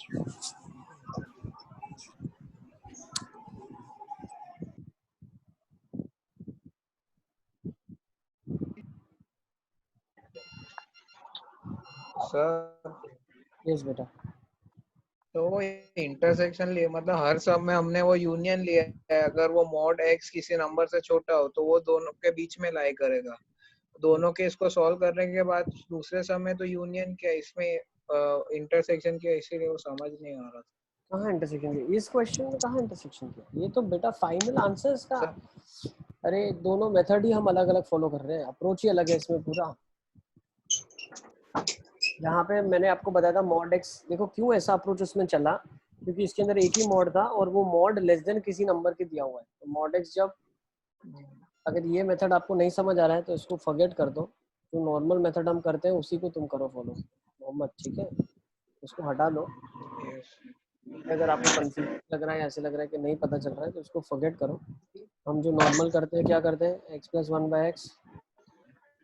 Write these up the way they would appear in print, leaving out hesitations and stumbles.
Sir yes बेटा। तो वो इंटरसेक्शन लिए मतलब हर सब में हमने वो यूनियन लिया है, अगर वो मॉड एक्स किसी नंबर से छोटा हो तो वो दोनों के बीच में लाई करेगा। दोनों केस को सॉल्व करने के बाद दूसरे सब में तो यूनियन क्या इसमें इंटरसेक्शन किया, इसीलिए वो समझ नहीं आ रहा था। कहाँ इंटरसेक्शन किया इस क्वेश्चन में? कहाँ इंटरसेक्शन किया? ये तो बेटा फाइनल आंसर्स का। सर अरे दोनों मेथड ही हम अलग अलग फॉलो कर रहे हैं, अप्रोच ही अलग है इसमें पूरा। यहाँ पे मैंने आपको बताया था मॉड एक्स, देखो क्यों ऐसा अप्रोच उसमें चला, क्योंकि इसके अंदर एक ही मॉड था और वो मॉड लेस देन किसी नंबर के दिया हुआ है। तो मॉड एक्स जब, अगर ये मेथड आपको नहीं समझ आ रहा है तो इसको फॉरगेट कर दो, जो नॉर्मल मेथड हम करते हैं उसी को तुम करो फॉलो मोहम्मद, ठीक है? इसको हटा दो। यस अगर आपको कंफ्यूज लग रहा है, ऐसे लग रहा है कि नहीं पता चल रहा है, तो इसको फॉरगेट करो। हम जो नॉर्मल करते हैं क्या करते हैं, x plus one by x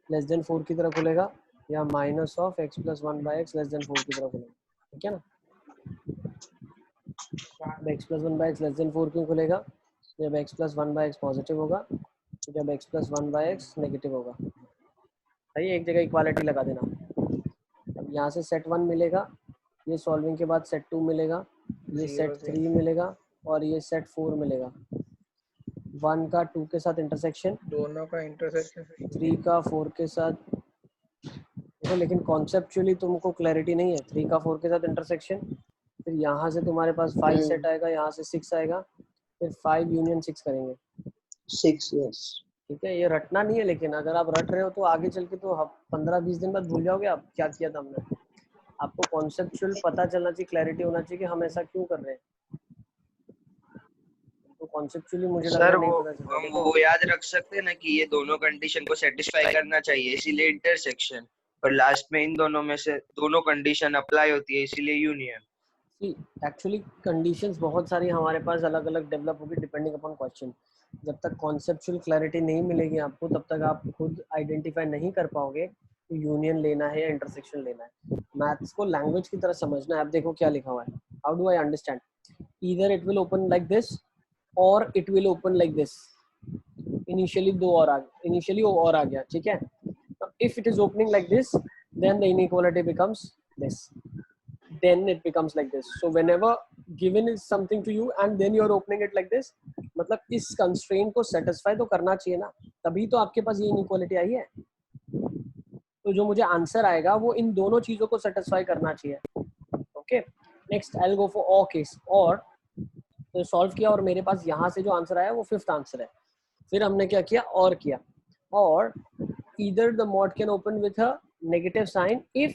less than 4 की तरह खुलेगा, या minus of x plus one by x less than 4 की तरह खुलेगा, ठीक है ना? अब x plus one by x less than 4 क्यों खुलेगा? जब x plus one by x positive होगा, जब x plus one by x negative होगा। भाई एक जगह इक्वालिटी लगा देना। अब यहाँ से सेट वन मिलेगा, ये सॉल्विंग के बाद सेट टू मिलेगा, ये सेट 0 3 मिलेगा और ये सेट 4 मिलेगा। 1 का 2 के साथ इंटरसेक्शन, दोनों का इंटरसेक्शन 3 का 4 के साथ। देखो लेकिन कॉन्सेप्चुअली तुमको क्लैरिटी नहीं है। 3 का 4 के साथ इंटरसेक्शन, फिर यहाँ से तुम्हारे पास 5 सेट आएगा, यहाँ से 6 आएगा, फिर 5 यूनियन 6 करेंगे। 6 यस ठीक है, ये रटना नहीं है, लेकिन अगर आप रट रहे हो तो आगे चल के तो 15-20 दिन बाद भूल जाओगे आप क्या किया था हमने। आपको कॉन्सेप्चुअल पता चलना चाहिए, क्लैरिटी होना चाहिए कि हम ऐसा क्यों कर रहे हैं। तो कॉन्सेप्चुअली मुझे लग रहा सर है नहीं वो पता चल रहा। हम देखो वो याद रख सकते हैं ना कि ये दोनों कंडीशन को सेटिस्फाई करना चाहिए, इसीलिए इंटरसेक्शन, और लास्ट में इन दोनों में से दोनों कंडीशन अप्लाई होती है, इसीलिए यूनियन। एक्चुअली कंडीशंस बहुत सारी हमारे पास अलग अलग डेवलप होगी डिपेंडिंग अपॉन क्वेश्चन। जब तक कॉन्सेप्चुअल क्लैरिटी नहीं मिलेगी आपको, तब तक आप खुद आइडेंटिफाई नहीं कर पाओगे कि यूनियन लेना है या इंटरसेक्शन लेना है। मैथ्स को लैंग्वेज की तरह समझना है। आप देखो क्या लिखा हुआ है, how do I understand, either it will open like this और it will open like this. Initially दो और आ गया, इनिशियली वो और आ गया, ठीक है? If it is opening like this, then the inequality becomes this, then it becomes like this. So whenever given is something to you and then you are opening it like this, मतलब इस constraint को satisfy तो करना चाहिए ना, तभी तो आपके पास ये inequality आई है। तो जो मुझे आंसर आएगा वो इन दोनों चीजों को satisfy करना चाहिए। Okay, next I will go for और केस। और तो सॉल्व किया और मेरे पास यहाँ से जो आंसर आया वो फिफ्थ आंसर है। फिर हमने क्या किया, और किया, और either the mod can open with a negative sign if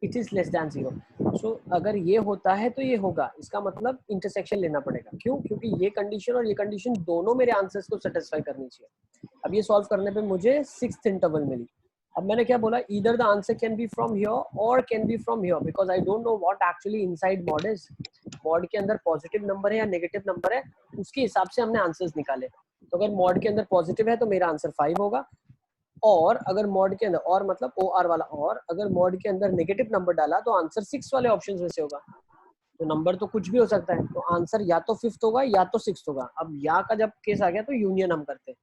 it is less than 0। सो अगर ये होता है तो ये होगा, इसका मतलब इंटरसेक्शन लेना पड़ेगा। क्यों? क्योंकि ये कंडीशन और ये कंडीशन दोनों मेरे आंसर्स को सेटिस्फाई करनी चाहिए। अब ये सॉल्व करने पे मुझे सिक्स्थ इंटरवल मिली। अब मैंने क्या बोला, either the answer can be from here और can be from here, because I don't know what actually inside mod is. Mod के अंदर पॉजिटिव नंबर है या नेगेटिव नंबर है, उसके हिसाब से हमने आंसर्स निकाले। तो अगर मॉड के अंदर पॉजिटिव है तो मेरा आंसर 5 होगा, और अगर मॉड के अंदर, और मतलब ओ आर वाला, और अगर मॉड के अंदर नेगेटिव नंबर डाला तो आंसर 6 वाले ऑप्शन में से होगा। तो नंबर तो कुछ भी हो सकता है, तो आंसर या तो 5th होगा या तो 6th होगा। अब या का जब केस आ गया तो यूनियन हम करते हैं।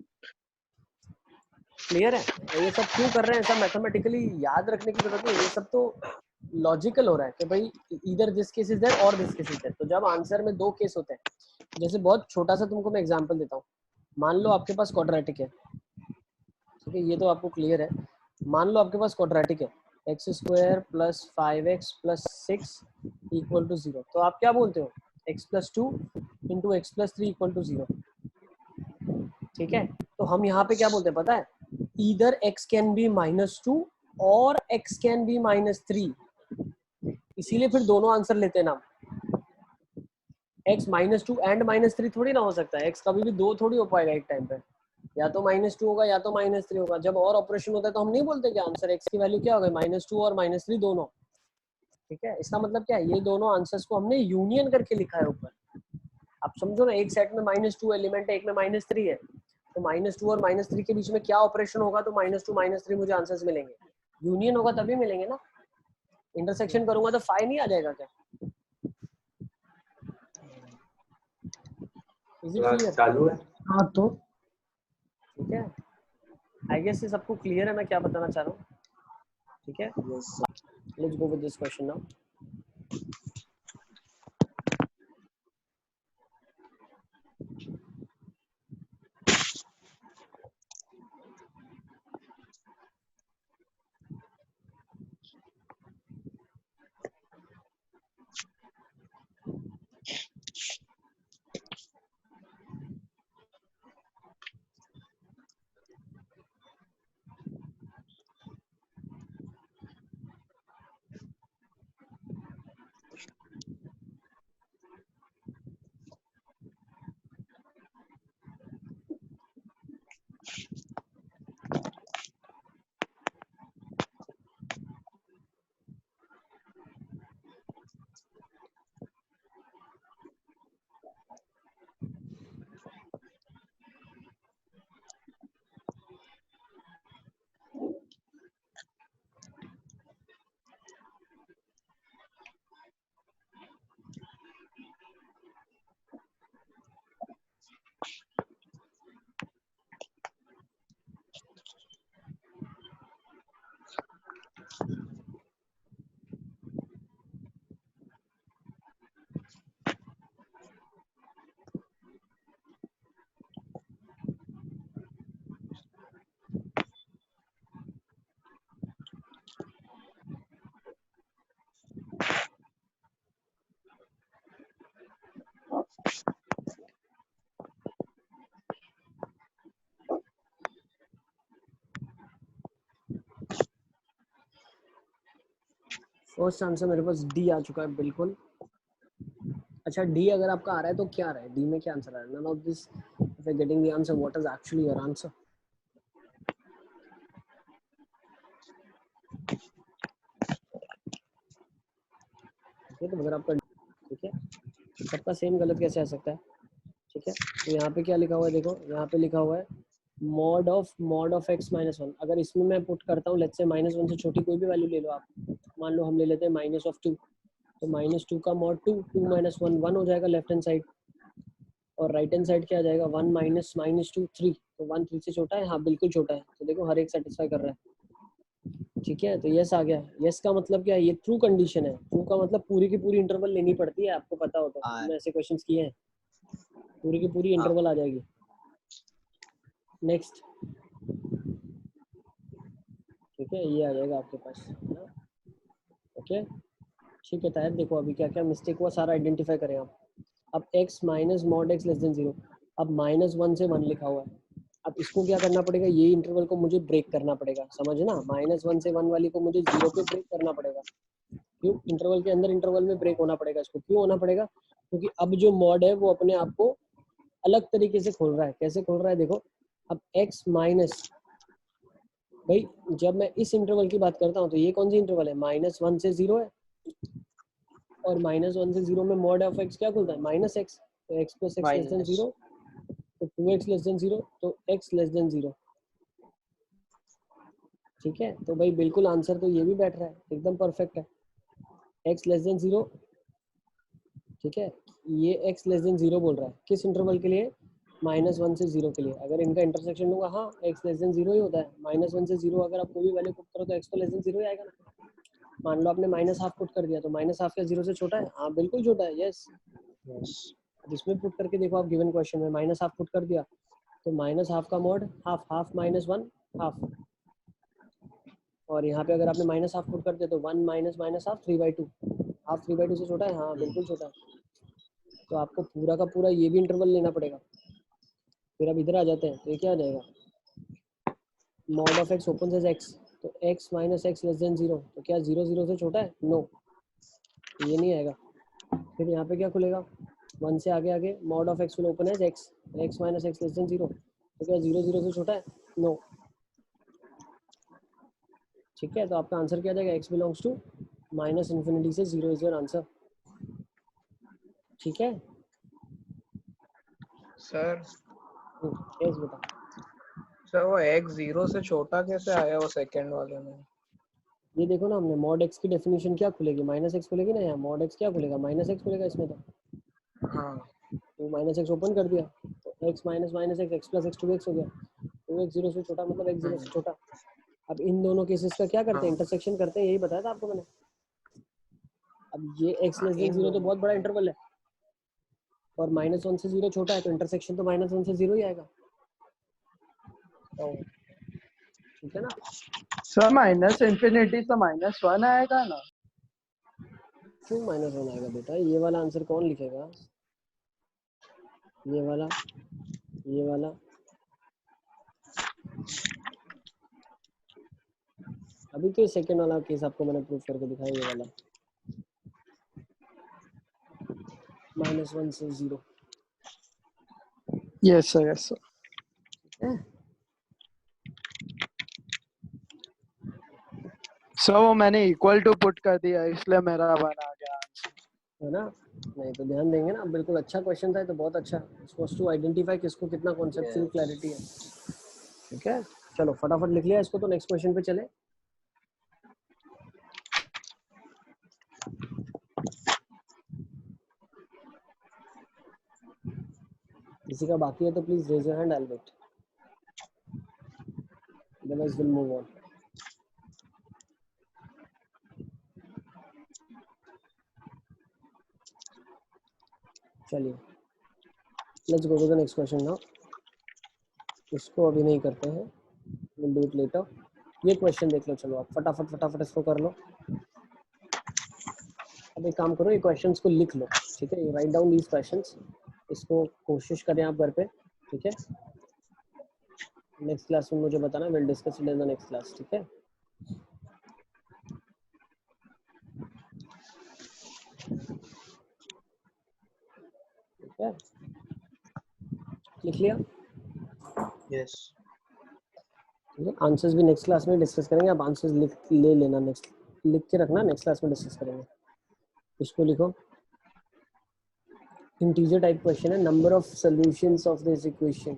क्लियर है? ये सब क्यों कर रहे हैं, सब मैथमेटिकली याद रखने की जरूरत नहीं, ये सब तो लॉजिकल हो रहा है कि भाई इधर दिस केस इज देयर और दिस केस इज देयर। तो जब आंसर में दो केस होते हैं, जैसे बहुत छोटा सा तुमको मैं एग्जांपल देता हूँ। मान लो आपके पास क्वाड्रेटिक है, ठीक है, ये तो आपको क्लियर है। मान लो आपके पास क्वाड्रेटिक है, x square plus 5x plus 6 equal to 0। तो आप क्या बोलते हो, x plus 2 into x plus 3 equal to 0। ठीक है, तो हम यहाँ पे क्या बोलते हैं पता है, ईदर x कैन बी -2 और x कैन बी -3। इसीलिए फिर दोनों आंसर लेते हैं ना। x -2 एंड -3 थोड़ी ना हो सकता है, x कभी भी दो थोड़ी हो पाएगा एक टाइम पे, या तो -2 होगा या तो -3 होगा। जब और ऑपरेशन होता है तो हम नहीं बोलते कि आंसर x की वैल्यू क्या होगा, -2 और -3 दोनों। ठीक है, इसका मतलब क्या है, ये दोनों आंसर्स को हमने यूनियन करके लिखा है ऊपर। आप समझो ना, एक सेट में -2 एलिमेंट है, एक में -3 है, तो -2 और -3 के बीच में क्या ऑपरेशन होगा तो -2 -3 मुझे आंसर्स मिलेंगे। यूनियन होगा तभी मिलेंगे ना, इंटरसेक्शन करूंगा तो 5 नहीं आ जाएगा क्या? Is it class clear? चालू है? हाँ तो ठीक है, आई गेस ये सबको क्लियर है मैं क्या बताना चाह रहा हूँ. ठीक है, let's go with this question now. First answer मेरे पास डी आ चुका है बिल्कुल. अच्छा डी अगर आपका आ रहा है तो क्या आ रहा है, डी में क्या आंसर आ रहा है? None of this. If you getting the answer what is actually your answer? ठीक है, तो अगर आपका ठीक है, सबका सेम गलत कैसे आ सकता है? ठीक है, तो यहाँ पे क्या लिखा हुआ है देखो, यहाँ पे लिखा हुआ है mod of x minus one. अगर इसमें मैं पुट करता हूँ लेट्स से -1 से छोटी कोई भी वैल्यू ले लो आप, मान लो हम ले लेते हैं -2, तो -2 का मॉड 2 -1 1 हो जाएगा लेफ्ट हैंड साइड, और राइट हैंड साइड क्या आ जाएगा 1 -2 3. तो 1 3 से छोटा है, हाँ बिल्कुल छोटा है. तो देखो हर एक सेटिस्फाई कर रहा है. ठीक है, तो यस आ गया. यस का मतलब क्या है, ये ट्रू कंडीशन है. ट्रू का मतलब पूरी की पूरी इंटरवल लेनी पड़ती है, आपको पता हो तो. हमने ऐसे क्वेश्चंस किए हैं, पूरी की पूरी इंटरवल आ जाएगी. नेक्स्ट. ठीक है, ये आ जाएगा आपके पास. ओके ठीक है तायब, देखो अभी क्या क्या मिस्टेक हुआ सारा आइडेंटिफाई करें आप. अब x minus mod x less than 0. अब -1 से 1 लिखा हुआ है. अब इसको क्या करना पड़ेगा, ये इंटरवल को मुझे ब्रेक करना पड़ेगा, समझना. -1 से 1 वाली को मुझे 0 पे ब्रेक करना पड़ेगा. क्यों? इंटरवल के अंदर इंटरवल में ब्रेक होना पड़ेगा इसको. क्यों होना पड़ेगा? क्योंकि अब जो मॉड है वो अपने आप को अलग तरीके से खोल रहा है. कैसे खोल रहा है देखो. अब x माइनस, भाई जब मैं इस इंटरवल की बात करता हूँ तो ये कौन सी इंटरवल है, -1 से 0 है, और -1 से 0 में मॉड ऑफ x क्या खुलता है, -x. तो x plus x less than 0, तो 2x लेस देन 0, तो x लेस देन 0. ठीक है, तो भाई बिल्कुल आंसर तो ये भी बैठ रहा है, एकदम परफेक्ट है. x less than 0. ठीक है, ये x लेस देन 0 बोल रहा है किस इंटरवल के लिए, -1 से 0 के लिए. अगर इनका इंटरसेक्शन लूंगा, हाँ x लेस देन 0 ही होता है. -1 से 0 अगर आप कोई भी वैल्यू पुट करो तो x तो लेस देन 0 ही आएगा ना. मान लो आपने -1/2 पुट कर दिया, तो -1/2 क्या 0 से छोटा है? हाँ बिल्कुल छोटा है. यस. अब इसमें पुट करके देखो आप, गिवन क्वेश्चन में -1/2 पुट कर दिया, तो -1/2 का मॉड हाफ, हाफ -1 हाफ. और यहाँ पे अगर आपने -1/2 पुट कर दिया तो 1 माइनस -1/2 3/2. हाफ 3/2 से छोटा है? हाँ बिल्कुल छोटा है. तो आपको पूरा का पूरा ये भी इंटरवल लेना पड़ेगा. फिर अब इधर आ जाते हैं, तो ये क्या आ जाएगा, mod of x open says x, तो x minus x less than 0. तो क्या 0 0 से छोटा है? नो, ये नहीं आएगा. फिर यहाँ पे क्या खुलेगा, 1 से आगे आगे mod of x will open as x, x minus x less than 0. तो क्या 0 0 से छोटा है? नो. ठीक है, तो आपका आंसर क्या आ जाएगा, x बिलोंग्स टू -∞ से 0 इज योर आंसर. ठीक है सर. यस बेटा. सर वो x 0 से छोटा कैसे आया वो सेकंड वाले में? ये देखो ना, हमने मॉड x की डेफिनेशन क्या खुलेगी, -x खुलेगी ना. यहाँ मॉड x क्या खुलेगा, -x खुलेगा इसमें. तो हाँ. -x ओपन कर दिया, x minus minus x x plus x 2x हो गया, 2x 0 से छोटा मतलब x 0 से छोटा। अब इन दोनों केसेस का क्या करते हैं, इंटरसेक्शन करते हैं, यही बताया था आपको मैंने। अब ये x लेस देन 0 तो बहुत बड़ा इंटरवल है और -1 से 0 छोटा है, तो इंटरसेक्शन तो -1 से 0 ही आएगा, ठीक है ना। सर माइनस इंफिनिटी तो -1 आएगा ना। क्यों -1 आएगा बेटा, ये वाला आंसर कौन लिखेगा, ये वाला, ये वाला, अभी तो सेकंड वाला केस आपको मैंने प्रूफ करके दिखाया, ये वाला -1 से 0। Yes sir, yes sir. Sir वो मैंने इक्वल टू पुट कर दिया इसलिए मेरा बना गया आंसर, है ना। नहीं तो ध्यान देंगे ना, बिल्कुल अच्छा क्वेश्चन था, तो बहुत अच्छा, सपोज टू आइडेंटिफाई किसको कितना कॉन्सेप्चुअल क्लैरिटी है, ठीक है। चलो फटाफट लिख लिया इसको, तो नेक्स्ट क्वेश्चन पे चले। किसी का बाकी है तो please raise your hand, I will wait, otherwise will move on. चलिए let's go to the next question now. इसको अभी नहीं करते हैं, विल डू इट लेटर। ये क्वेश्चन देख लो, चलो आप फटाफट फटाफट इसको कर लो। अब एक काम करो, ये क्वेश्चंस को लिख लो, ठीक है, राइट डाउन दीज क्वेश्चंस, इसको कोशिश करें आप घर पे, ठीक है। नेक्स्ट क्लास में मुझे बताना, will discuss it in the next class, ठीक है। ठीक है, लिख लिया, यस ठीक है। आंसर्स भी नेक्स्ट क्लास में डिस्कस करेंगे, आप आंसर्स लिख ले लेना, नेक्स्ट लिख के रखना, नेक्स्ट क्लास में डिस्कस करेंगे। इसको लिखो, इंटीजर टाइप क्वेश्चन है, number of solutions of this equation.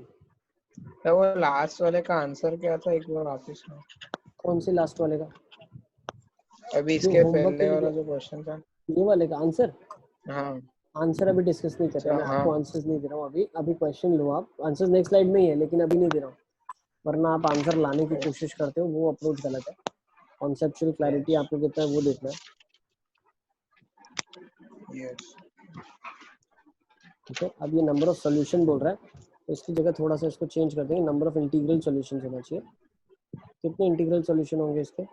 तो वो लास्ट वाले का आंसर क्या था, एक बार वापस में। कौन से लास्ट वाले का, अभी जो इसके होमवर्क के पहले वाला लिए, जो क्वेश्चन था। ये वाले का आंसर, हाँ आंसर अभी डिस्कस नहीं कर रहे, मैं आपको हाँ आंसर्स नहीं दे रहा हूँ अभी, अभी क्वेश्चन लो आप, आंसर्स नेक्स्ट स्लाइड में ही है, लेकिन अभी नहीं दे रहा हूँ, वरना आप आंसर लाने की कोशिश करते हो, वो अप्रोच गलत है। कॉन्सेप्चुअल क्लैरिटी यस आपको कितना है वो देखना है, यस ठीक है। अब ये नंबर ऑफ सॉल्यूशन बोल रहा है, तो इसकी जगह थोड़ा सा इसको चेंज कर देंगे, नंबर ऑफ इंटीग्रल सॉल्यूशंस होना चाहिए। कितने इंटीग्रल सॉल्यूशन होंगे इसके,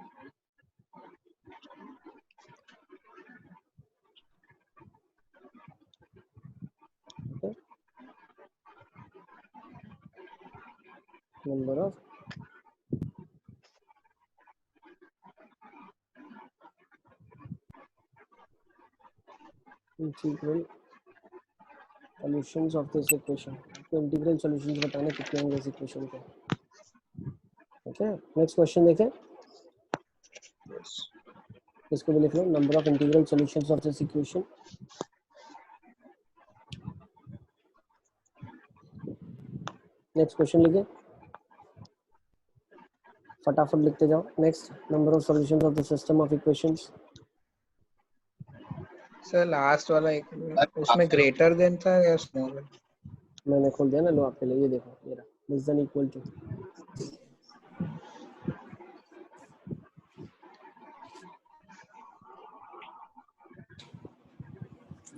ठीक है, number of integral solutions of this equation, तो इंटीग्रल सॉल्यूशंस बताने कितने होंगे इस इक्वेशन के, ठीक है। नेक्स्ट क्वेश्चन देखें, यस इसको भी लिख लो, number of integral solutions of this equation. Next question लिखे, फटाफट लिखते जाओ। Next, number of solutions of the system of equations. Sir last वाला एक, उसमें ग्रेटर देन था या स्मॉलर। मैंने खोल दिया ना, लो आपके लिए, ये देखो, ये रहा, less than equal to.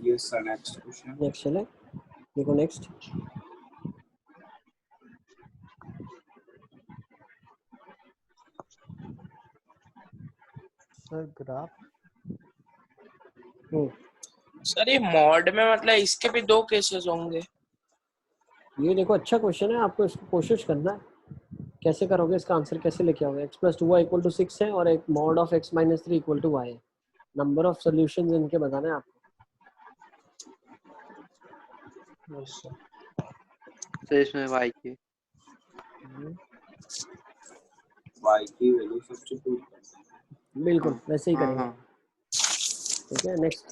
Yes, sir. Next question. Next चले, देखो नेक्स्ट, सर ग्राफ, सर ये मॉड में मतलब इसके भी दो केसेस होंगे। ये देखो अच्छा क्वेश्चन है, आपको इसको कोशिश करना है, कैसे करोगे, इसका आंसर कैसे लेके आओगे। x + 2y = 6 है और एक mod of x - 3 = y है, नंबर ऑफ सॉल्यूशंस इनके बताना है आपको। तो इसमें y की Y की वैल्यू सब्स्टिट्यूट बिल्कुल वैसे ही हाँ करेंगे, हाँ ठीक है। नेक्स्ट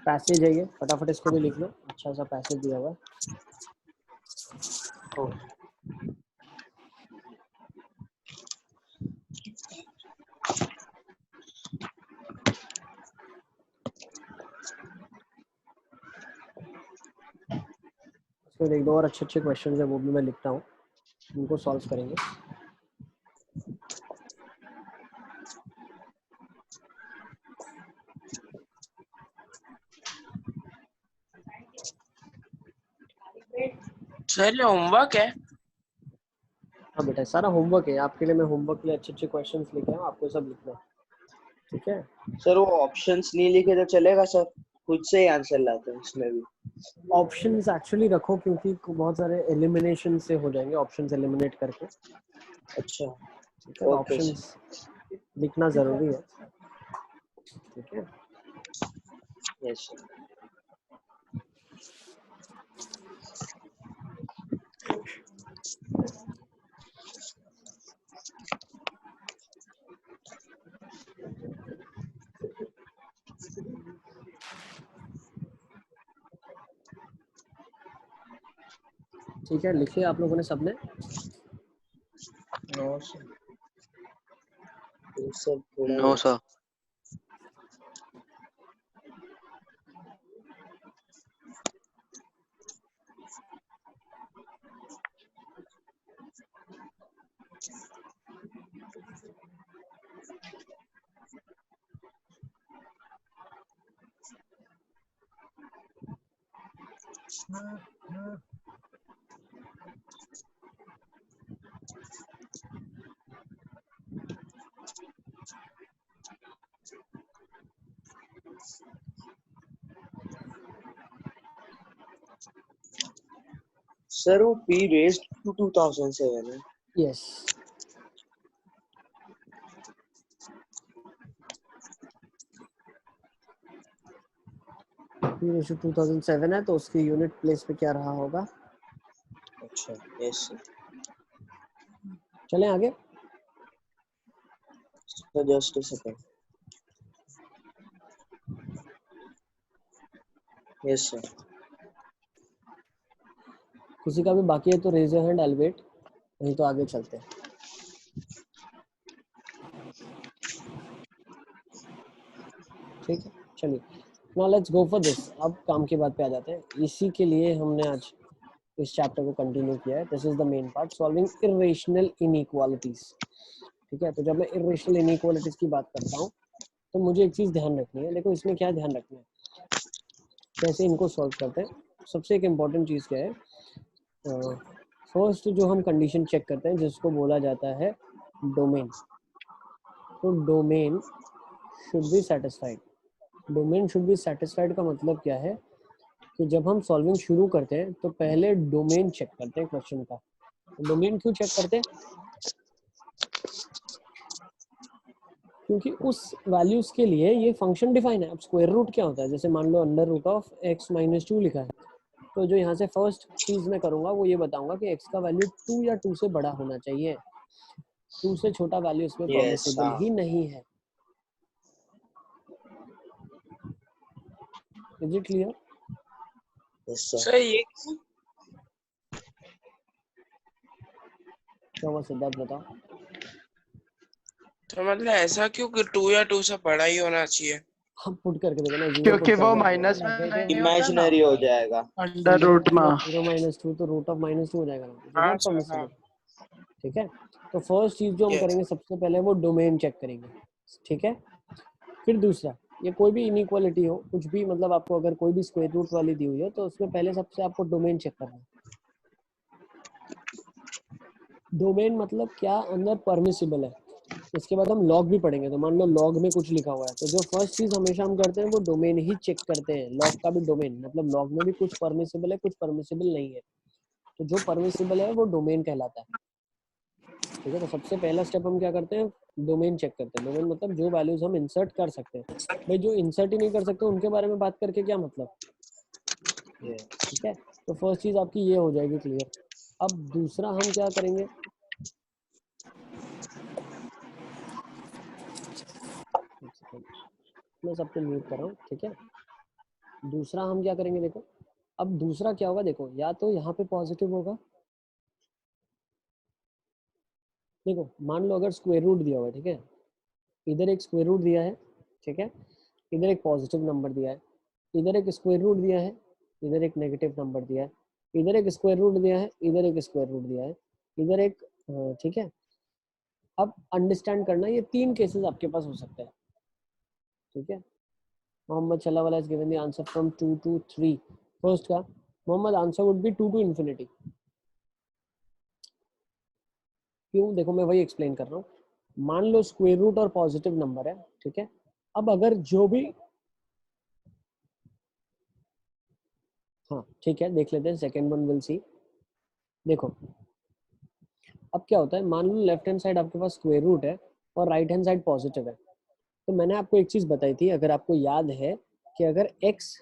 पैसेज है ये, फटाफट इसको भी लिख लो, अच्छा सा पैसेज दिया हुआ है। इसमें एक दो और अच्छे क्वेश्चन है, वो भी मैं लिखता हूँ, उनको सॉल्व करेंगे। सर ये होमवर्क है? हाँ बेटा, सारा होमवर्क है आपके लिए। मैं होमवर्क के लिए अच्छे क्वेश्चंस लेके आया, आपको सब लिखना है, ठीक है? सर वो ऑप्शंस नहीं लिखे तो चलेगा सर? खुद से ही आंसर लाते हैं इसमें भी। ऑप्शंस एक्चुअली रखो, क्योंकि बहुत सारे एलिमिनेशन से हो जाएंगे ऑप्शंस एलिमिनेट करके। अच्छा ठीक है, तो ओके सर। ऑप्शंस लिखना जरूरी है, ठीक है? Yes sir. ठीक है, लिखिए आप लोगों ने सबने। No sir. तो सर थोड़ा नो सर। सर वो p raised to 2007 है। यस, p रेशियो 2007 है, तो उसकी यूनिट प्लेस पे क्या रहा होगा? अच्छा यस सर। चलें आगे। Sir just a second. Yes sir. किसी का भी बाकी है तो raise your hand, I will wait, नहीं तो आगे चलते हैं। ठीक है, चलिए, now let's go for this. अब काम की बात पे आ जाते हैं। इसी के लिए हमने आज इस चैप्टर को कंटिन्यू किया है। This is the main part, solving irrational inequalities. ठीक है, तो जब मैं इर्रेशनल इनइक्वालिटीज की बात करता हूँ तो मुझे एक चीज ध्यान रखनी है। देखो इसमें क्या ध्यान रखना है, कैसे इनको सॉल्व करते हैं। सबसे एक इम्पॉर्टेंट चीज क्या है, फर्स्ट जो हम कंडीशन चेक करते हैं जिसको बोला जाता है डोमेन। तो domain should be satisfied. Domain should be satisfied का मतलब क्या है कि जब हम सॉल्विंग शुरू करते हैं तो पहले डोमेन चेक करते हैं क्वेश्चन का। डोमेन क्यों चेक करते हैं? क्योंकि उस वैल्यूज के लिए ये फंक्शन डिफाइन है। अब स्क्वायर रूट क्या होता है, जैसे मान लो under root of x minus 2 लिखा है, तो जो यहाँ से फर्स्ट चीज मैं करूंगा वो ये बताऊंगा कि x का वैल्यू 2 या 2 से बड़ा होना चाहिए। 2 से छोटा वैल्यू इसमें यस परमिसिबल ही नहीं है। Is it clear? Yes sir. Sir ये क्या हुआ सिद्धार्थ, बताओ। तो मतलब ऐसा क्यों कि 2 या 2 से बड़ा ही होना चाहिए? हम पुट करके देखो ना, 0 क्योंकि पुट वो कर माइनस में देंगे। नहीं होता ना, इमेजिनरी हो जाएगा। अंडर रूट में। 0 माइनस 2 तो रूट ऑफ माइनस 2 हो जाएगा ना, इट इज हाँ नॉट सर, हाँ। परमिसिबल। ठीक है, तो फर्स्ट चीज जो हम यस। करेंगे सबसे पहले वो डोमेन चेक करेंगे। ठीक है, फिर दूसरा, ये कोई भी इनइक्वालिटी हो, कुछ भी, मतलब आपको अगर कोई भी स्क्वायर रूट वाली दी हुई है तो उसमें पहले सबसे आपको डोमेन चेक करना है। डोमेन मतलब क्या अंदर परमिसिबल है। इसके बाद हम लॉग भी पढ़ेंगे, तो मान लो लॉग में कुछ लिखा हुआ है, तो जो फर्स्ट चीज हमेशा हम करते हैं वो डोमेन ही चेक करते हैं। लॉग का भी डोमेन मतलब लॉग में भी कुछ परमिसिबल है, कुछ परमिसिबल नहीं है, तो जो परमिसिबल है वो डोमेन कहलाता है। ठीक है, तो सबसे पहला स्टेप हम क्या करते हैं, डोमेन चेक करते हैं। डोमेन मतलब जो वैल्यूज हम इंसर्ट कर सकते हैं। भाई जो इंसर्ट ही नहीं कर सकते उनके बारे में बात करके क्या मतलब। ठीक है, तो फर्स्ट चीज आपकी ये हो जाएगी क्लियर। अब दूसरा हम क्या करेंगे, मैं सबको म्यूट कर रहा हूँ। ठीक है, दूसरा हम क्या करेंगे, देखो अब दूसरा क्या होगा, देखो या तो यहाँ पे पॉजिटिव होगा। देखो मान लो अगर स्क्वायर रूट दिया हुआ है, ठीक है, इधर एक स्क्वायर रूट दिया है, ठीक है, इधर एक पॉजिटिव नंबर दिया है, इधर एक स्क्वायर रूट दिया है, इधर एक नेगेटिव नंबर दिया है, इधर एक स्क्वायर रूट दिया है, इधर एक स्क्वायर रूट दिया है, इधर एक, ठीक है। अब अंडरस्टैंड करना, ये 3 केसेस आपके पास हो सकते हैं, ठीक है। Mohammad Shallawala is given the answer from 2 to 3। First का Mohammad answer would be 2 to infinity। क्यों? देखो मैं वही एक्सप्लेन कर रहा हूँ। मान लो स्क्वायर रूट और पॉजिटिव नंबर है, ठीक है। अब अगर जो भी, हाँ ठीक है, देख लेते हैं, सेकेंड वन विल सी। देखो अब क्या होता है, मान लो लेफ्ट हैंड साइड आपके पास स्क्वायर रूट है और राइट हैंड साइड पॉजिटिव है। तो मैंने आपको एक चीज बताई थी, अगर आपको याद है कि अगर x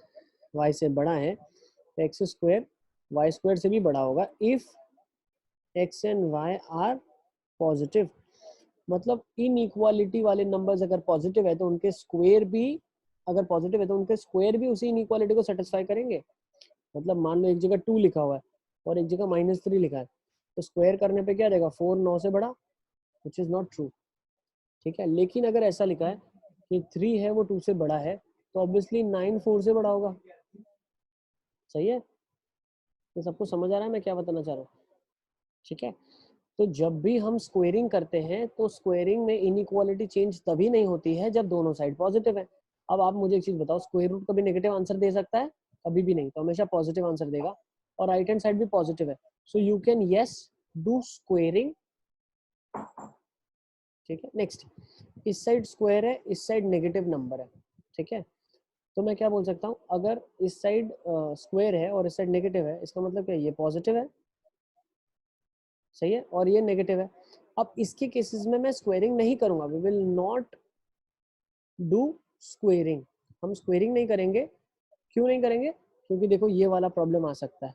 y से बड़ा है तो x स्क्वायर y स्क्वायर से भी बड़ा होगा if x and y are positive. मतलब इनइक्वालिटी वाले नंबर्स अगर पॉजिटिव है तो उनके स्क्वायर भी, अगर पॉजिटिव है तो उनके स्क्वायर भी उसी इनइक्वालिटी को सेटिस्फाई करेंगे। मतलब मान लो एक जगह 2 लिखा हुआ है और एक जगह -3 लिखा है, तो स्क्वायर करने पे क्या देगा, 4 9 से बड़ा, विच इज नॉट ट्रू, ठीक है। लेकिन अगर ऐसा लिखा है कि 3 है वो 2 से बड़ा है, तो ऑब्वियसली 9 4 से बड़ा होगा। सही है? ये सबको समझ आ रहा है मैं क्या बताना चाह रहा हूँ? ठीक है। तो जब भी हम स्क्वेयरिंग करते हैं तो स्क्वेयरिंग में इनइक्वालिटी चेंज तभी नहीं होती है जब दोनों साइड पॉजिटिव है। अब आप मुझे एक चीज बताओ, स्क्वायर रूट कभी नेगेटिव आंसर दे सकता है? कभी भी नहीं, तो हमेशा पॉजिटिव आंसर देगा। और राइट हैंड साइड भी पॉजिटिव है, so you can yes do squaring, ठीक है। नेक्स्ट, इस साइड स्क्वायर है, इस साइड नेगेटिव नंबर है, ठीक है। तो मैं क्या बोल सकता हूँ, अगर इस साइड स्क्वायर है और इस साइड नेगेटिव है, इसका मतलब क्या, ये पॉजिटिव है, सही है, और ये नेगेटिव है। अब इसके केसेस में मैं स्क्वेयरिंग नहीं करूंगा, we will not do squaring, हम स्क्वेयरिंग नहीं करेंगे। क्यों नहीं करेंगे? क्योंकि देखो ये वाला प्रॉब्लम आ सकता है।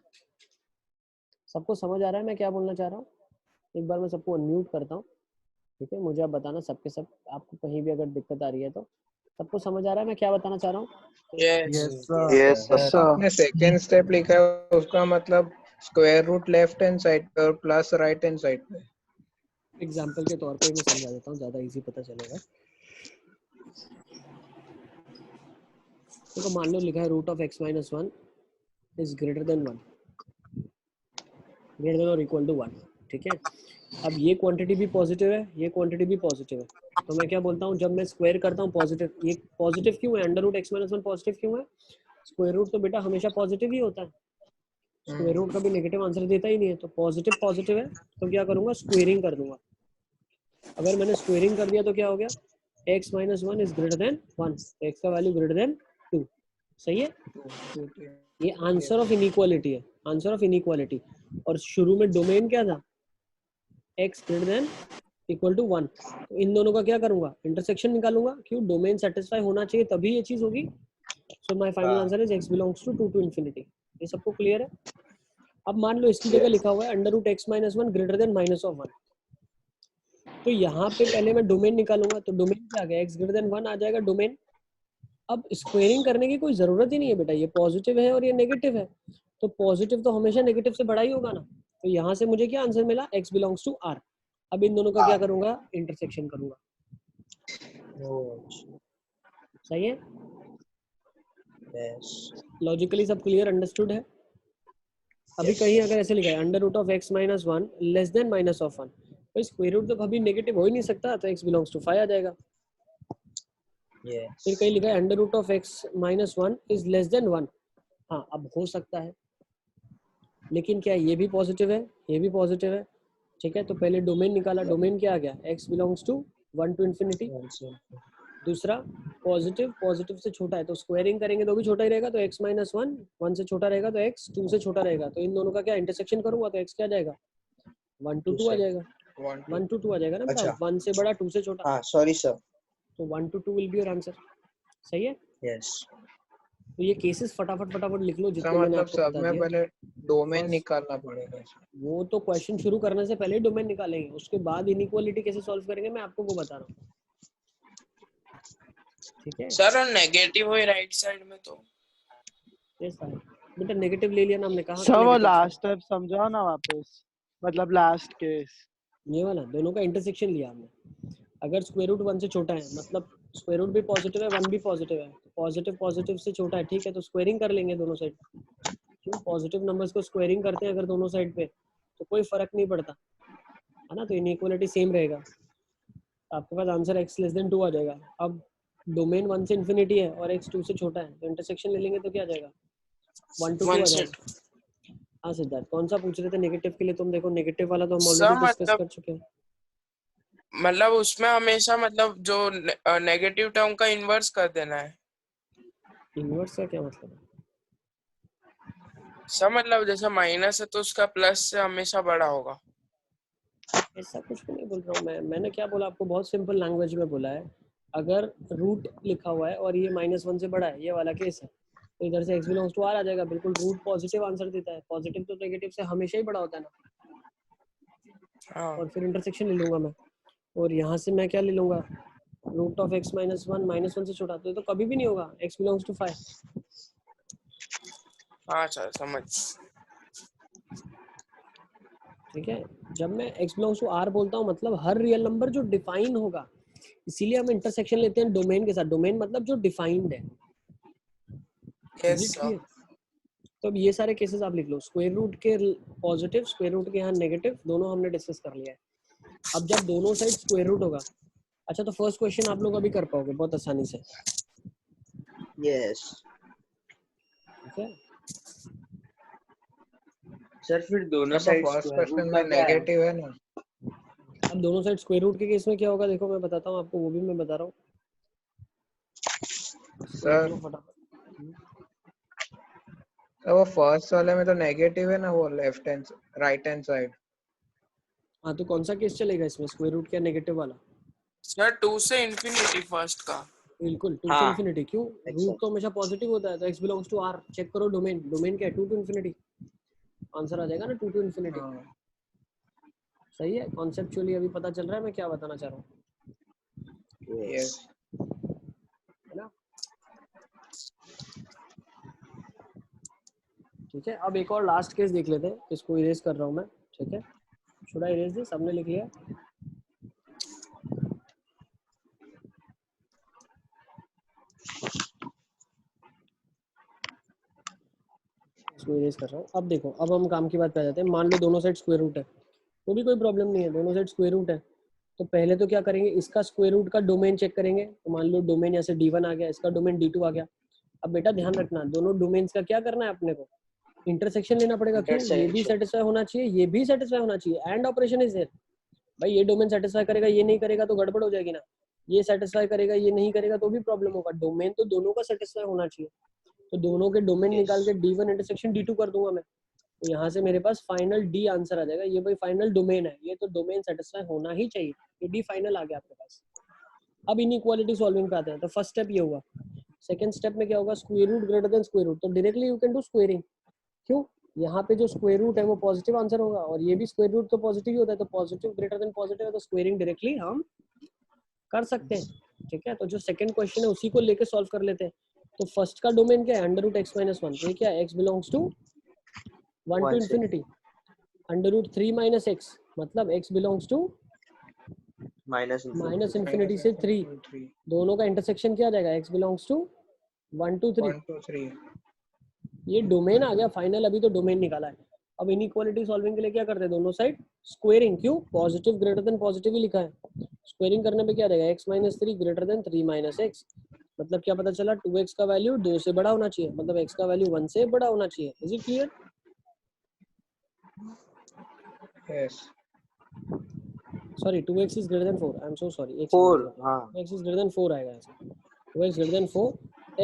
सबको समझ आ रहा है मैं क्या बोलना चाह रहा हूँ? एक बार मैं सबको अनम्यूट करता हूँ, ठीक है। मुझे आप बताना सबके सब, आपको कहीं भी अगर दिक्कत आ रही है तो। सबको समझ आ रहा है मैं क्या बताना चाह रहा हूँ? Yes yes sir. आपने सेकेंड स्टेप लिखा है उसका मतलब square root left hand side पे और प्लस राइट हैंड साइड पे। एग्जाम्पल के तौर पे मैं समझा देता हूँ, ज़्यादा इजी पता चलेगा। देखो मान लो लिखा है root of x minus 1 is greater than 1, greater than और इक्वल टू 1, ठीक है। अब ये क्वांटिटी भी पॉजिटिव है, ये क्वांटिटी भी पॉजिटिव है, तो मैं क्या बोलता हूँ, जब मैं स्क्वायर करता हूँ पॉजिटिव, ये पॉजिटिव क्यों है, under root x minus 1 positive क्यों है? स्क्वायर रूट तो बेटा हमेशा पॉजिटिव ही होता है, स्क्वायर रूट कभी नेगेटिव आंसर देता ही नहीं है। तो पॉजिटिव पॉजिटिव है तो क्या करूंगा, स्क्वेयरिंग कर दूंगा। अगर मैंने स्क्वेयरिंग कर दिया तो क्या हो गया, x minus 1 is greater than 1, तो x का वैल्यू ग्रेटर देन 2, सही है। ये आंसर ऑफ इनइक्वालिटी है, आंसर ऑफ इनइक्वालिटी। और शुरू में डोमेन क्या था, x greater than equal to 1, तो इन दोनों का क्या करूंगा, इंटरसेक्शन निकालूंगा। क्यों? डोमेन सेटिस्फाई होना चाहिए तभी ये चीज होगी। So my final answer is x belongs to 2 to infinity। ये सबको क्लियर है? अब मान लो इसकी जगह लिखा हुआ है under root x minus 1 greater than minus of 1, तो यहाँ पे पहले मैं डोमेन निकालूंगा, तो डोमेन क्या आ गया, x ग्रेटर देन 1 आ जाएगा डोमेन। अब स्क्वेयरिंग करने की कोई जरूरत ही नहीं है बेटा, ये पॉजिटिव है और ये नेगेटिव है, तो पॉजिटिव तो हमेशा नेगेटिव से बड़ा ही होगा ना। तो यहाँ से मुझे क्या आंसर मिला, x बिलोंग्स टू r। अब इन दोनों का क्या करूंगा, इंटरसेक्शन करूंगा। सही है? लॉजिकली सब क्लियर, अंडरस्टूड है? अभी कहीं अगर ऐसे लिखा है under root of x minus 1 less than minus of 1, तो स्क्वायर रूट तो कभी नेगेटिव हो ही नहीं सकता, तो x बिलोंग्स टू 5 आ जाएगा। फिर कहीं लिखा है under root of x minus 1 is less than 1, हाँ अब हो सकता है, लेकिन क्या ये भी पॉजिटिव है, ये भी पॉजिटिव है, ठीक है। तो पहले डोमेन निकाला, डोमेन क्या आ गया, x belongs to 1 to infinity। दूसरा पॉजिटिव, पॉजिटिव से छोटा है तो स्क्वायरिंग करेंगे तो भी छोटा ही रहेगा, तो x माइनस 1 1 से छोटा रहेगा, तो x 2 से छोटा रहेगा, तो इन दोनों का क्या इंटरसेक्शन करूंगा, तो x क्या आ जाएगा, 1 to 2 आ जाएगा, 1 to 2 आ जाएगा ना बेटा, 1 से बड़ा 2 से छोटा। हाँ सॉरी सर। तो 1 to 2 will be your answer. सही है? यस। तो ये केसेस फटाफट लिख लो जितने मैंने मतलब आपको सब बता में दिए। पहले डोमेन बस निकालना पड़ेगा। वो तो क्वेश्चन शुरू करने से पहले ही डोमेन निकालेंगे, उसके बाद इनइक्वालिटी कैसे सॉल्व करेंगे मैं आपको वो बता रहा हूँ, ठीक है। सर और नेगेटिव हो राइट साइड में तो यस सर, बेटा नेगेटिव ले लिया ना हमने, कहा सर वो लास्ट स्टेप समझाओ ना वापस, मतलब लास्ट केस। ये वाला दोनों का इंटरसेक्शन लिया हमने। अगर स्क्वायर रूट 1 से छोटा है, मतलब स्क्वायर रूट भी पॉजिटिव है, 1 भी पॉजिटिव है, पॉजिटिव पॉजिटिव से छोटा है, ठीक है, तो स्क्वायरिंग कर लेंगे दोनों साइड। क्यों? पॉजिटिव नंबर्स को स्क्वायरिंग करते हैं अगर दोनों साइड पे तो कोई फर्क नहीं पड़ता है ना, तो इनइक्वालिटी सेम रहेगा। आपके पास आंसर x लेस देन 2 आ जाएगा। अब डोमेन 1 से इन्फिनिटी है और x 2 से छोटा है, तो इंटरसेक्शन ले लेंगे तो क्या आ जाएगा? 1 to 2 आ जाएगा। हाँ सिद्धार्थ, कौन सा पूछ रहे थे नेगेटिव के लिए? तुम देखो नेगेटिव वाला तो हम ऑलरेडी डिस्कस कर चुके हैं। मतलब उसमें हमेशा मतलब जो नेगेटिव टर्म का इन्वर्स कर देना है। इन्वर्स का क्या मतलब है? सब मतलब जैसे माइनस है तो उसका प्लस से हमेशा बड़ा होगा। ऐसा कुछ भी नहीं बोल रहा हूँ मैंने क्या बोला आपको, बहुत सिंपल लैंग्वेज में बोला है। अगर रूट लिखा हुआ है और ये -1 से बड़ा है, ये वाला केस है, तो इधर से x बिलोंग्स टू r आ जाएगा। बिल्कुल, रूट पॉजिटिव आंसर देता है, पॉजिटिव तो नेगेटिव से हमेशा ही बड़ा होता है ना। हाँ। और फिर इंटरसेक्शन ले लूंगा मैं, और यहाँ से मैं क्या ले लूंगा? रूट ऑफ x -1 -1 से छोटा, तो ये तो कभी भी नहीं होगा। x belongs to 5। हाँ चल समझ। ठीक है, जब मैं x बिलोंग्स टू r बोलता हूँ मतलब हर रियल नंबर जो डिफाइन होगा, इसीलिए हम इंटरसेक्शन लेते हैं डोमेन के साथ। डोमेन मतलब जो डिफाइंड है। Yes sir. तो अब ये सारे केसेस आप लिख लो, स्क्वायर रूट के पॉजिटिव, स्क्वायर रूट के यहाँ नेगेटिव, दोनों हमने डिस्कस कर लिया है। अब जब दोनों साइड स्क्वायर रूट होगा, अच्छा तो फर्स्ट क्वेश्चन आप लोग अभी कर पाओगे बहुत आसानी से। यस ठीक है, सर, फिर दोनों sir side first square question root में का क्या है? नेगेटिव है ना। अब दोनों साइड स्क्वायर रूट के केस में क्या होगा देखो, मैं बताता हूँ आपको, वो भी मैं बता रहा हूँ। सर वो फर्स्ट वाले में तो नेगेटिव है ना, वो left hand right hand side. हाँ तो कौन सा केस चलेगा इसमें, स्क्वायर रूट क्या नेगेटिव वाला? सर 2 से इंफिनिटी फर्स्ट का। बिल्कुल 2 से हाँ इन्फिनिटी। क्यों? रूट तो हमेशा पॉजिटिव होता है, तो x belongs to r। Check करो डोमेन, डोमेन क्या है? 2 to इन्फिनिटी। आंसर आ जाएगा ना 2 to इन्फिनिटी। सही है, कॉन्सेप्चुअली अभी पता चल रहा है मैं क्या बताना चाह रहा हूँ, यस है ना? ठीक है, अब एक और लास्ट केस देख लेते हैं, इसको इरेज कर रहा हूँ मैं। ठीक है, शुड आई इरेज दिस? सबने लिख लिया? इसको इरेज कर रहा हूँ। अब देखो, अब हम काम की बात पे आ जाते हैं। मान लो दोनों साइड स्क्वायर रूट है, तो भी कोई प्रॉब्लम नहीं है, दोनों साइड स्क्वायर रूट है। तो पहले तो क्या करेंगे, इसका स्क्वायर रूट का डोमेन चेक करेंगे। तो मान लो डोमेन यहाँ से D1 आ गया, इसका डोमेन D2 आ गया। अब बेटा ध्यान रखना, दोनों डोमेन्स का क्या करना है अपने को? इंटरसेक्शन लेना पड़ेगा। क्यों? ये भी सेटिस्फाई होना चाहिए, ये भी सेटिस्फाई होना चाहिए। And operation is there. भाई ये डोमेन सेटिस्फाई करेगा, ये नहीं करेगा तो गड़बड़ हो जाएगी ना। ये सेटिस्फाई करेगा, ये नहीं करेगा तो भी प्रॉब्लम होगा। डोमेन तो दोनों का सेटिस्फाई होना चाहिए। तो दोनों के डोमेन निकाल के D1 इंटरसेक्शन D2 कर दूंगा मैं, तो यहाँ से मेरे पास फाइनल D आंसर आ जाएगा। ये भाई फाइनल डोमेन है, ये तो डोमेन सेटिस्फाई होना ही चाहिए। ये D फाइनल आ गया आपके पास। अब इनइक्वालिटी सॉल्विंग पे आते हैं। तो फर्स्ट स्टेप ये हुआ। सेकंड स्टेप में क्या होगा? Square root greater than square root, तो directly you can do squaring. क्यों? यहाँ पे जो स्क्वायर रूट है वो पॉजिटिव आंसर होगा, और ये भी स्क्वायर रूट तो पॉजिटिव ही होता है, तो पॉजिटिव ग्रेटर देन पॉजिटिव है, तो स्क्वेयरिंग डायरेक्टली हम कर सकते हैं। ठीक है, तो जो सेकंड क्वेश्चन है उसी को लेके सॉल्व कर लेते हैं। तो फर्स्ट का डोमेन क्या है? Under root x - 1। तो ये क्या है? x belongs to 1 to infinity. Under root 3 - x मतलब x belongs to minus infinity से 3। दोनों का इंटरसेक्शन क्या आ जाएगा? x belongs to 1 to 3। ये डोमेन आ गया फाइनल। अभी तो डोमेन निकाला है। अब इनइक्वालिटी सॉल्विंग के लिए क्या करते हैं? दोनों साइड स्क्वेयरिंग। क्यों? पॉजिटिव ग्रेटर देन पॉजिटिव ही लिखा है। स्क्वेयरिंग करने पे क्या आ जाएगा? x - 3 greater than 3 - x। मतलब क्या पता चला? 2x का वैल्यू 2 से बड़ा होना चाहिए, मतलब x का वैल्यू 1 से बड़ा होना चाहिए। Is it clear? Yes sorry, 2x is greater then 4। I am so sorry. 4 हाँ 2x इज ग्रेटर देन 4 आएगा ऐसा। 2x greater than 4,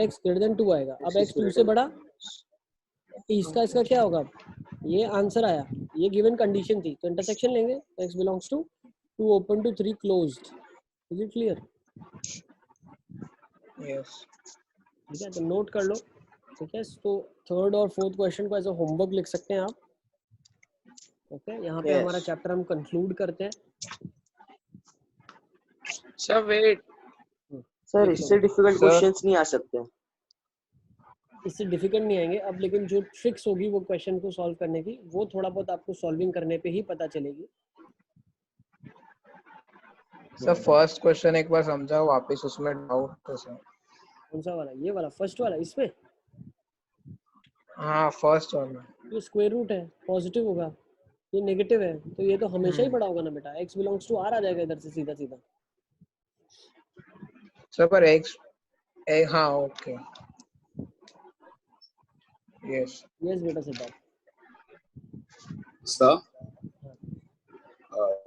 x greater then 2 आएगा। अब x 2 से बड़ा, इसका क्या होगा? ये आंसर आया, ये गिवन कंडीशन थी, तो इंटरसेक्शन लेंगे। तो x belongs to 2 open to 3 closed. Is it clear? Yes ठीक है, तो नोट कर लो। ठीक है, तो थर्ड और फोर्थ क्वेश्चन को एज अ होमवर्क लिख सकते हैं आप। ओके, यहाँ पे हमारा चैप्टर हम कंक्लूड करते हैं। सर वेट, सर, इससे डिफिकल्ट क्वेश्चंस नहीं आ सकते? इससे डिफिकल्ट नहीं आएंगे अब, लेकिन जो ट्रिक्स होगी वो क्वेश्चन को सॉल्व करने की, वो थोड़ा बहुत आपको सॉल्विंग करने पे ही पता चलेगी। सर फर्स्ट क्वेश्चन एक बार समझाओ वापस, उसमें डाउट है सर। कौन सा वाला? ये वाला फर्स्ट वाला? इसमें हाँ फर्स्ट वाला ये स्क्वायर रूट है, पॉजिटिव होगा, ये नेगेटिव है, तो ये तो हमेशा ही बड़ा होगा ना बेटा, x बिलोंग्स टू r आ जाएगा इधर से सीधा सीधा। सर पर x हाँ ओके यस यस बेटा सिद्धार्थ। सर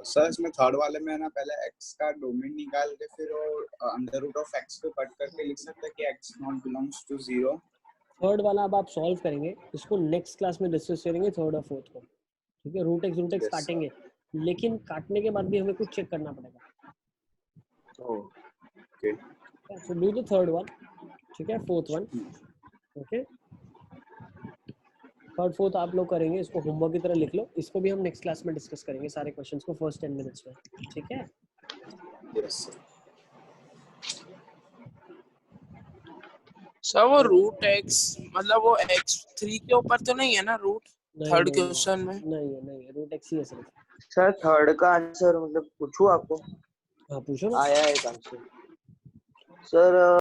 सर इसमें थर्ड वाले में ना पहले x का डोमेन निकाल के फिर अंडर रूट ऑफ x को कट करके लिख सकते हैं कि x not belongs to 0। Third वाला अब आप सॉल्व करेंगे, इसको नेक्स्ट क्लास में डिस्कस करेंगे थर्ड और फोर्थ को, ठीक है। रूट एक्स काटेंगे, लेकिन काटने के बाद भी हमें कुछ चेक करना पड़ेगा। Okay so do the third one, ठीक है, fourth one, okay. Third fourth आप लोग करेंगे, इसको होमवर्क की तरह लिख लो, इसको भी हम नेक्स्ट क्लास में डिस्कस करेंगे सारे क्वेश्चंस को फर्स्ट 10 मिनट्स में, ठीक है। यस सर वो रूट एक्स मतलब वो x3 के ऊपर तो नहीं है ना रूट थर्ड क्वेश्चन में? नहीं है, रूट एक्स ही है सिर्फ। सर थर्ड का आंसर मतलब पूछूं आपको? हाँ पूछो ना। आया है आंसर सर।